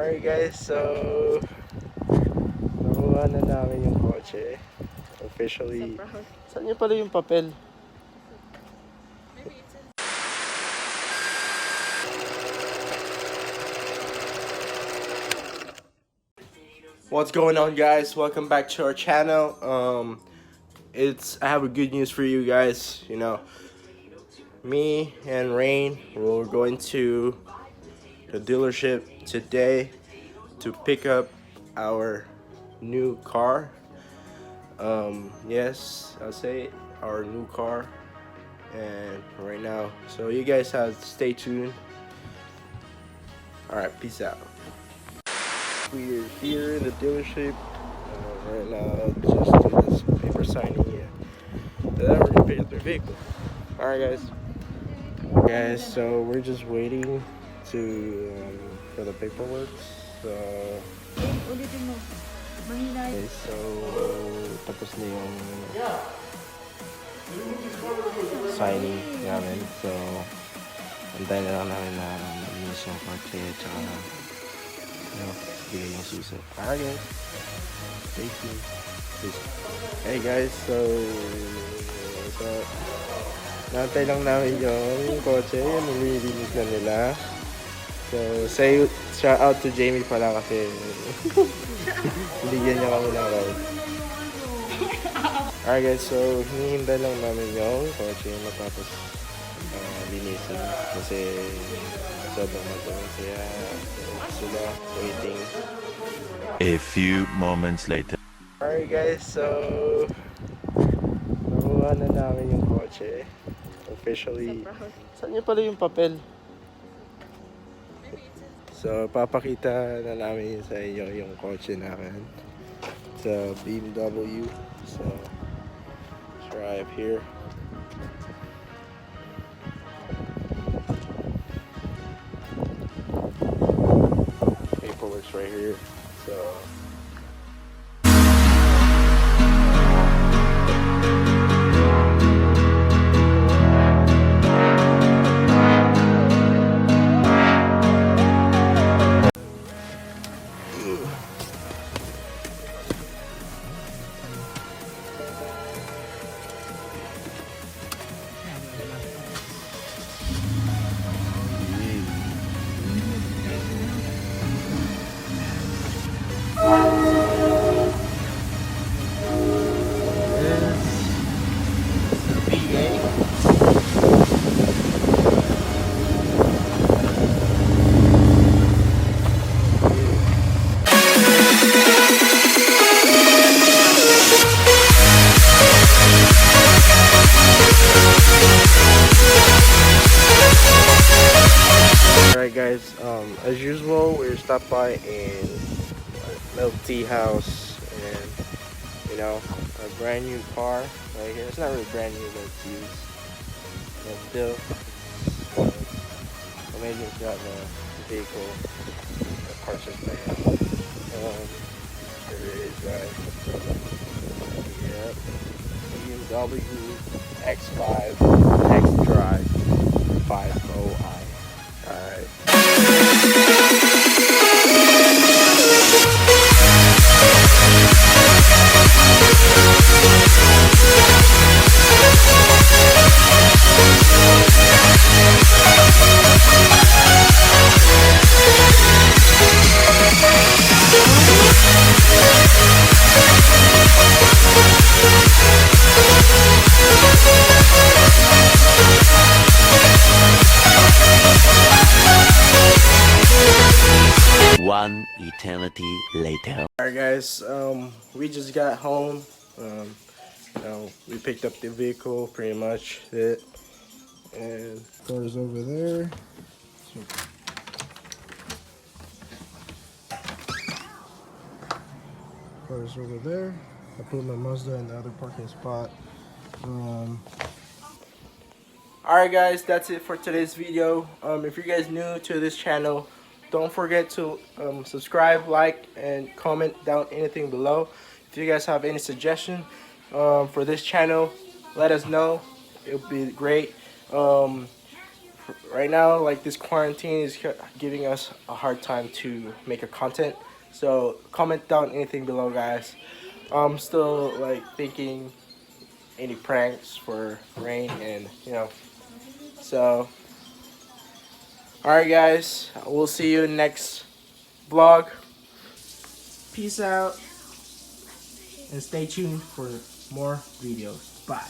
Alright guys, so nakuha na namin yung kotse. Officially. Saan niyo pala yung papel? What's going on, guys? Welcome back to our channel. I have a good news for you guys. You know, me and Rain, we're going to the dealership today to pick up our new car. Yes, I'll say it, our new car. And right now, so you guys have to stay tuned. Alright, peace out. We're here in the dealership right now, just do this paper signing here. Then we're gonna pick up their vehicle. Alright guys, so we're just waiting to for the paperwork. So okay, so tapos na yung signing namin. So antayin na lang namin na miss yung kotse tsaka bigay yung susi. Alright guys, stay tuned. Peace. Hey guys, so nantay lang namin yung kotse, yun, nililinis na nila. So shout out to Jamie pala kasi binigyan niya kami ng ride. Alright guys, so hinihintay lang namin yung kotse matapos linisin kasi sobrang madami kaya sila waiting. A few moments later. Alright guys, so nakuha na namin yung kotse. Officially. Saan niyo pala yung papel? So papakita na namin sa inyo yung kotse namin sa BMW. So drive here. Paperwork's right here. So alright guys, as usual we're stopped by in milk tea house and you know a brand new car right here. It's not really brand new but it's used, but still amazing got the vehicle, the purchase plan. Here it is guys. Yep, BMW X5 X-Drive 50i. Alright. One eternity later. Alright guys, we just got home. You know, we picked up the vehicle, pretty much it. And car's over there. Car's over there. I put my Mazda in the other parking spot. Alright guys, that's it for today's video. If you guys new to this channel, don't forget to subscribe, like, and comment down anything below. If you guys have any suggestion for this channel, let us know. It would be great. For right now, like, this quarantine is giving us a hard time to make a content. So comment down anything below, guys. I'm still like thinking any pranks for Rain, and so alright guys, we'll see you next vlog. Peace out and stay tuned for more videos. Bye.